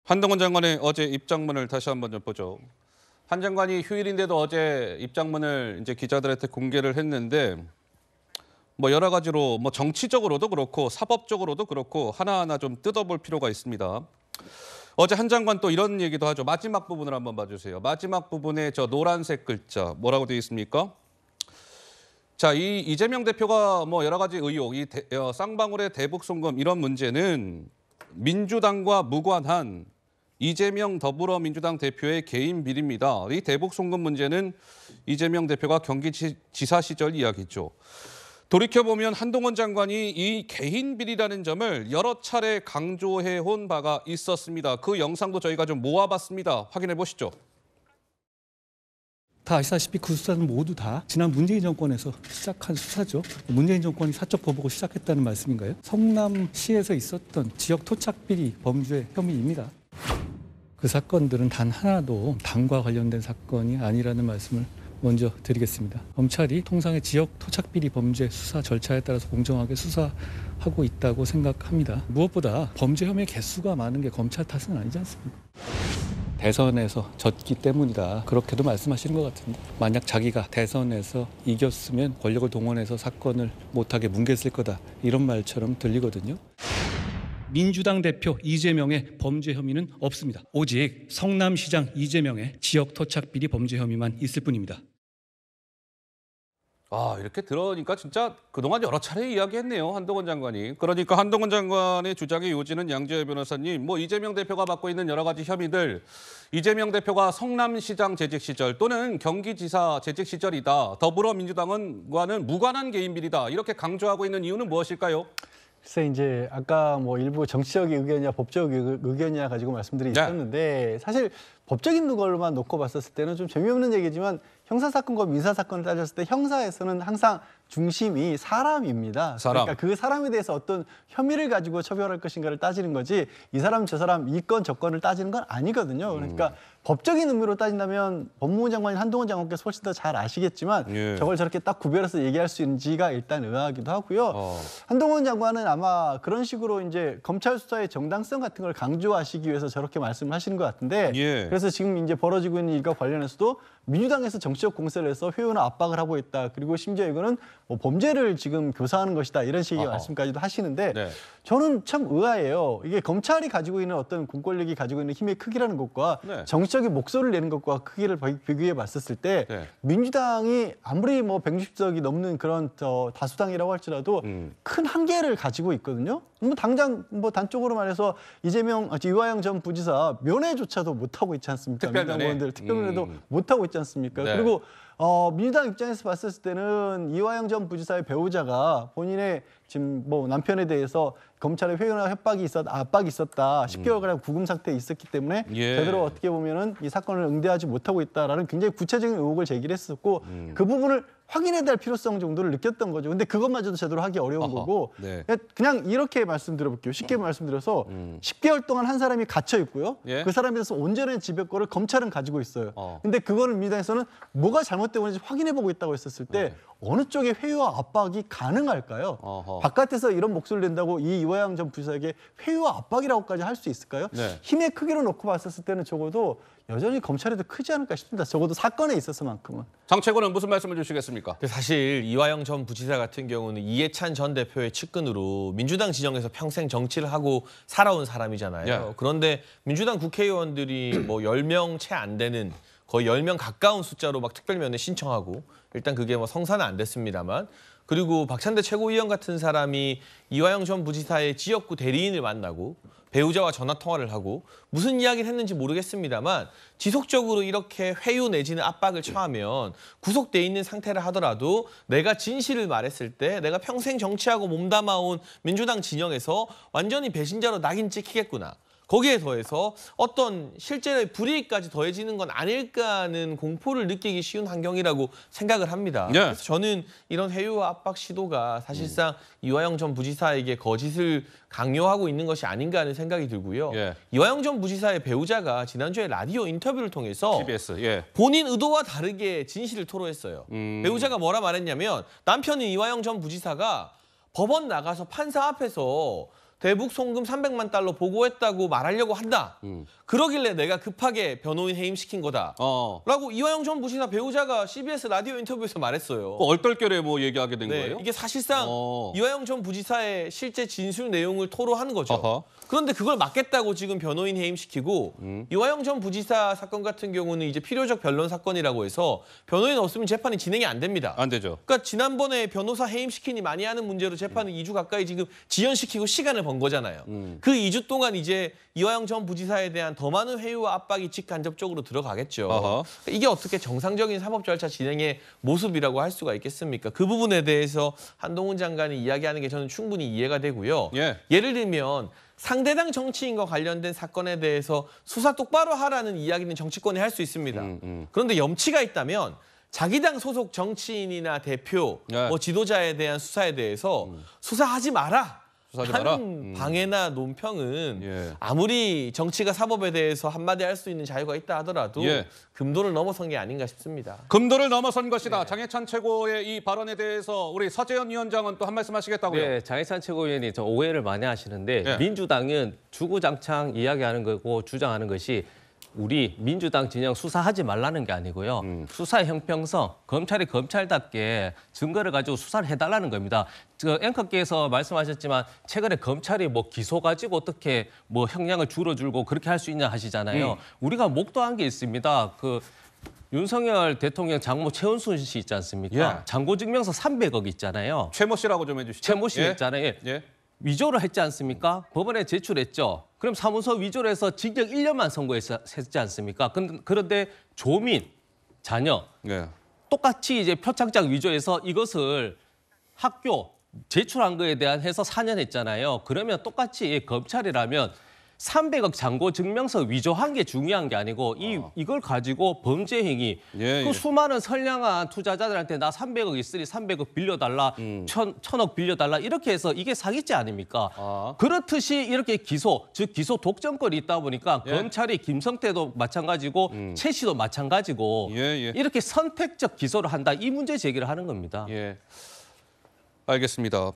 한동훈 장관의 어제 입장문을 다시 한번 좀 보죠. 한 장관이 휴일인데도 어제 입장문을 이제 기자들한테 공개를 했는데 뭐 여러 가지로 뭐 정치적으로도 그렇고 사법적으로도 그렇고 하나하나 좀 뜯어볼 필요가 있습니다. 어제 한 장관 또 이런 얘기도 하죠. 마지막 부분을 한번 봐주세요. 마지막 부분에 저 노란색 글자 뭐라고 되어 있습니까? 자, 이 이재명 대표가 뭐 여러 가지 의혹, 쌍방울의 대북 송금 이런 문제는 민주당과 무관한 이재명 더불어민주당 대표의 개인 비리입니다. 이 대북 송금 문제는 이재명 대표가 경기지사 시절 이야기죠. 돌이켜보면 한동훈 장관이 이 개인 비리라는 점을 여러 차례 강조해 온 바가 있었습니다. 그 영상도 저희가 좀 모아봤습니다. 확인해 보시죠. 다 아시다시피 그 수사는 모두 다 지난 문재인 정권에서 시작한 수사죠. 문재인 정권이 사적 보복을 시작했다는 말씀인가요? 성남시에서 있었던 지역 토착 비리 범죄 혐의입니다. 그 사건들은 단 하나도 당과 관련된 사건이 아니라는 말씀을 먼저 드리겠습니다. 검찰이 통상의 지역 토착 비리 범죄 수사 절차에 따라서 공정하게 수사하고 있다고 생각합니다. 무엇보다 범죄 혐의 개수가 많은 게 검찰 탓은 아니지 않습니까? 대선에서 졌기 때문이다. 그렇게도 말씀하시는 것 같은데 만약 자기가 대선에서 이겼으면 권력을 동원해서 사건을 못하게 뭉갰을 거다. 이런 말처럼 들리거든요. 민주당 대표 이재명의 범죄 혐의는 없습니다. 오직 성남시장 이재명의 지역 토착 비리 범죄 혐의만 있을 뿐입니다. 이렇게 들으니까 진짜 그동안 여러 차례 이야기했네요. 한동훈 장관이. 그러니까 한동훈 장관의 주장의 요지는 양재열 변호사님, 뭐 이재명 대표가 맡고 있는 여러 가지 혐의들, 이재명 대표가 성남시장 재직 시절 또는 경기지사 재직 시절이다. 더불어민주당과는 무관한 개인 비리다. 이렇게 강조하고 있는 이유는 무엇일까요? 글쎄 이제 아까 뭐 일부 정치적 의견이냐 법적 의견이냐 가지고 말씀들이 있었는데 사실 법적인 걸로만 놓고 봤었을 때는 좀 재미없는 얘기지만 형사사건과 민사사건을 따졌을 때 형사에서는 항상 중심이 사람입니다. 그러니까 그 사람에 대해서 어떤 혐의를 가지고 처벌할 것인가를 따지는 거지 이 사람 저 사람 이 건 저 건을 따지는 건 아니거든요. 그러니까 법적인 의미로 따진다면 법무부 장관인 한동훈 장관께서 훨씬 더 잘 아시겠지만 저걸 저렇게 딱 구별해서 얘기할 수 있는지가 일단 의아하기도 하고요. 한동훈 장관은 아마 그런 식으로 이제 검찰 수사의 정당성 같은 걸 강조하시기 위해서 저렇게 말씀을 하시는 것 같은데 그래서 지금 이제 벌어지고 있는 일과 관련해서도 민주당에서 정치적 공세를 해서 회유나 압박을 하고 있다. 그리고 심지어 이거는 뭐 범죄를 지금 교사하는 것이다. 이런 식의 말씀까지도 하시는데 저는 참 의아해요. 이게 검찰이 가지고 있는 어떤 공권력이 가지고 있는 힘의 크기라는 것과 정치적인 목소리를 내는 것과 크기를 비교해 봤었을 때 민주당이 아무리 뭐 160석이 넘는 그런 다수당이라고 할지라도 큰 한계를 가지고 있거든요. 뭐 당장 뭐 단적으로 말해서 이화영 전 부지사 면회조차도 못하고 있지 않습니까? 민주당 의원들 특별면회도 못하고 있지 않습니까? 그리고 민주당 입장에서 봤을 때는 이화영 전 부지사의 배우자가 본인의 지금 뭐 남편에 대해서 검찰의 회유나 압박이 있었다. 10개월간 구금 상태에 있었기 때문에 제대로 어떻게 보면은 이 사건을 응대하지 못하고 있다라는 굉장히 구체적인 의혹을 제기를 했었고 그 부분을 확인해야 될 필요성 정도를 느꼈던 거죠. 근데 그것마저도 제대로 하기 어려운 거고 그냥 이렇게 말씀드려볼게요. 쉽게 말씀드려서 10개월 동안 한 사람이 갇혀 있고요. 그 사람에 대해서 온전한 지배권을 검찰은 가지고 있어요. 근데 그거를 민주당에서는 뭐가 잘못되고 있는지 확인해보고 있다고 했었을 때 어느 쪽에 회유와 압박이 가능할까요? 바깥에서 이런 목소리를 낸다고 이 이화영 전 부지사에게 회유와 압박이라고까지 할 수 있을까요? 힘의 크기로 놓고 봤었을 때는 적어도 여전히 검찰에도 크지 않을까 싶습니다. 적어도 사건에 있어서만큼은. 정책원은 무슨 말씀을 주시겠습니까? 사실 이화영 전 부지사 같은 경우는 이해찬 전 대표의 측근으로 민주당 진영에서 평생 정치를 하고 살아온 사람이잖아요. 그런데 민주당 국회의원들이 뭐 10명 채 안 되는 거의 10명 가까운 숫자로 막 특별면회 신청하고 일단 그게 뭐 성사는 안 됐습니다만 그리고 박찬대 최고위원 같은 사람이 이화영 전 부지사의 지역구 대리인을 만나고 배우자와 전화통화를 하고 무슨 이야기를 했는지 모르겠습니다만 지속적으로 이렇게 회유 내지는 압박을 처하면 구속돼 있는 상태를 하더라도 내가 진실을 말했을 때 내가 평생 정치하고 몸담아온 민주당 진영에서 완전히 배신자로 낙인 찍히겠구나. 거기에 더해서 어떤 실제의 불이익까지 더해지는 건 아닐까 하는 공포를 느끼기 쉬운 환경이라고 생각을 합니다. 그래서 저는 이런 회유와 압박 시도가 사실상 이화영 전 부지사에게 거짓을 강요하고 있는 것이 아닌가 하는 생각이 들고요. 이화영 전 부지사의 배우자가 지난주에 라디오 인터뷰를 통해서 CBS, 본인 의도와 다르게 진실을 토로했어요. 배우자가 뭐라 말했냐면 남편인 이화영 전 부지사가 법원 나가서 판사 앞에서 대북 송금 300만 달러 보고했다고 말하려고 한다. 그러길래 내가 급하게 변호인 해임시킨 거다. 라고 이화영 전 부지사 배우자가 CBS 라디오 인터뷰에서 말했어요. 얼떨결에 뭐 얘기하게 된 네, 거예요? 이게 사실상 이화영 전 부지사의 실제 진술 내용을 토로하는 거죠. 어허. 그런데 그걸 막겠다고 지금 변호인 해임시키고 이화영 전 부지사 사건 같은 경우는 이제 필요적 변론 사건이라고 해서 변호인 없으면 재판이 진행이 안 됩니다. 안 되죠. 그러니까 지난번에 변호사 해임시키니 많이 하는 문제로 재판을 2주 가까이 지금 지연시키고 시간을 번 거잖아요. 그 2주 동안 이제 이화영 전 부지사에 대한 더 많은 회유와 압박이 직간접적으로 들어가겠죠. 어허. 이게 어떻게 정상적인 사법 절차 진행의 모습이라고 할 수가 있겠습니까? 그 부분에 대해서 한동훈 장관이 이야기하는 게 저는 충분히 이해가 되고요. 예. 예를 들면 상대당 정치인과 관련된 사건에 대해서 수사 똑바로 하라는 이야기는 정치권이 할 수 있습니다. 그런데 염치가 있다면 자기 당 소속 정치인이나 대표, 네. 뭐 지도자에 대한 수사에 대해서 수사하지 마라. 수사하지 마라? 하는 방해나 논평은 예. 아무리 정치가 사법에 대해서 한마디 할 수 있는 자유가 있다 하더라도 예. 금도를 넘어선 게 아닌가 싶습니다. 금도를 넘어선 것이다. 장해찬 최고의 이 발언에 대해서 우리 서재현 위원장은 또 한 말씀 하시겠다고요? 네, 장해찬 최고위원이 저 오해를 많이 하시는데 네. 민주당은 주구장창 이야기하는 거고 주장하는 것이 우리 민주당 진영 수사하지 말라는 게 아니고요. 수사의 형평성, 검찰이 검찰답게 증거를 가지고 수사를 해달라는 겁니다. 저 앵커께서 말씀하셨지만 최근에 검찰이 뭐 기소 가지고 어떻게 뭐 형량을 줄여주고 그렇게 할 수 있냐 하시잖아요. 우리가 목도한 게 있습니다. 그 윤석열 대통령 장모 최은순 씨 있지 않습니까? 예. 장고증명서 300억 있잖아요. 최모 씨라고 좀 해주시죠. 최모 씨 예. 있잖아요. 예. 위조를 했지 않습니까? 법원에 제출했죠. 그럼 사무소 위조를 해서 징역 1년만 선고했지 않습니까? 그런데 조민, 자녀 예. 똑같이 이제 표창장 위조해서 이것을 학교 제출한 거에 대한 해서 4년 했잖아요. 그러면 똑같이 검찰이라면 300억 잔고 증명서 위조한 게 중요한 게 아니고 이걸 가지고 범죄 행위 예, 그 예. 수많은 선량한 투자자들한테 나 300억 있으니 300억 빌려달라, 1000억 빌려달라 이렇게 해서 이게 사기죄 아닙니까? 그렇듯이 이렇게 기소, 즉 기소 독점권이 있다 보니까 예. 검찰이 김성태도 마찬가지고 최 씨도 마찬가지고 예, 예. 이렇게 선택적 기소를 한다 이 문제 제기를 하는 겁니다. 예. 알겠습니다.